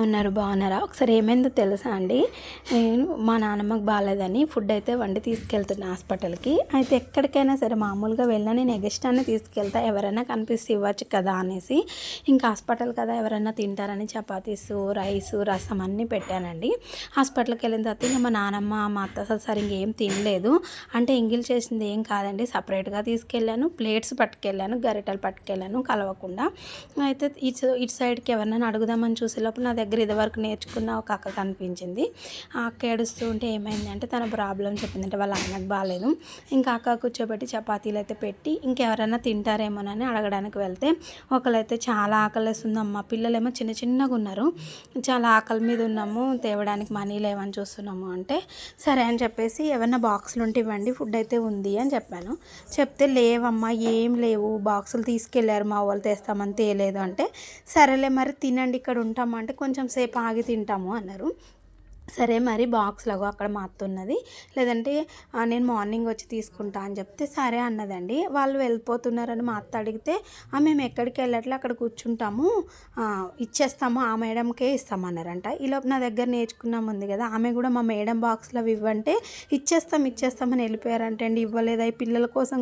ఉన్నారు బాగున్నారా? ఒకసారి ఏమైందో తెలుసా అండి, నేను మా నాన్నమ్మకి బాగాలేదని ఫుడ్ అయితే వండి తీసుకెళ్తున్నా హాస్పిటల్కి. అయితే ఎక్కడికైనా సరే మామూలుగా వెళ్ళినా నేను ఎగస్ట్రానే తీసుకెళ్తా, ఎవరైనా కనిపిస్తే ఇవ్వచ్చు కదా అనేసి. ఇంకా హాస్పిటల్ కదా ఎవరైనా తింటారని చపాతీసు, రైసు, రసం అన్నీ పెట్టానండి. హాస్పిటల్కి వెళ్ళిన తర్వాత ఇంకా మా నాన్నమ్మ మా అత్త అసలు సరిగ్గా ఏం తినలేదు. అంటే ఎంగిల్ చేసింది ఏం కాదండి, సపరేట్గా తీసుకెళ్ళాను, ప్లేట్స్ పట్టుకెళ్ళాను, గరిటెలు పట్టుకెళ్ళాను కలవకుండా. అయితే ఇటు సైడ్కి ఎవరినైనా అడుగుదామని చూసే లోపల నా దగ్గర ఇదివరకు నేర్చుకున్న ఒక అక్క కనిపించింది. ఆ అక్క ఏడుస్తూ ఉంటే ఏమైంది అంటే తన ప్రాబ్లం చెప్పిందంటే వాళ్ళ ఆయనకు బాగాలేదు. ఇంకా అక్క కూర్చోబెట్టి చపాతీలు అయితే పెట్టి ఇంకెవరైనా తింటారేమోనని అడగడానికి వెళ్తే ఒకళ్ళైతే చాలా ఆకలిస్తుందమ్మా, పిల్లలేమో చిన్న చిన్నగా ఉన్నారు, చాలా ఆకలి మీద ఉన్నాము, తేవడానికి మనీ లేవని చూస్తున్నాము అంటే సరే అని చెప్పేసి ఏమన్నా బాక్సులు ఉంటే ఇవ్వండి, ఫుడ్ అయితే ఉంది అని చెప్పాను. చెప్తే లేవమ్మా ఏం లేవు, బాక్సులు తీసుకెళ్ళారు మా వాళ్ళు, తెస్తామని తేలేదు అంటే సరేలే మరి తినండి ఇక్కడ ఉంటామంటే కొంచెం సేపు ఆగి తింటాము అన్నారు. సరే మరి బాక్స్లో అక్కడ మా అత్త ఉన్నది, లేదంటే నేను మార్నింగ్ వచ్చి తీసుకుంటా అని చెప్తే సరే అన్నదండి. వాళ్ళు వెళ్ళిపోతున్నారని మా అత్త అడిగితే మేము ఎక్కడికి వెళ్ళట్లే అక్కడ కూర్చుంటాము, ఇచ్చేస్తాము ఆ మేడంకే ఇస్తామన్నారంట. ఈలోపు నా దగ్గర నేర్చుకున్నాం ఉంది కదా, ఆమె కూడా మా మేడం బాక్స్లో ఇవ్వంటే ఇచ్చేస్తామని వెళ్ళిపోయారంటే అండి, ఇవ్వలేదు. అవి పిల్లల కోసం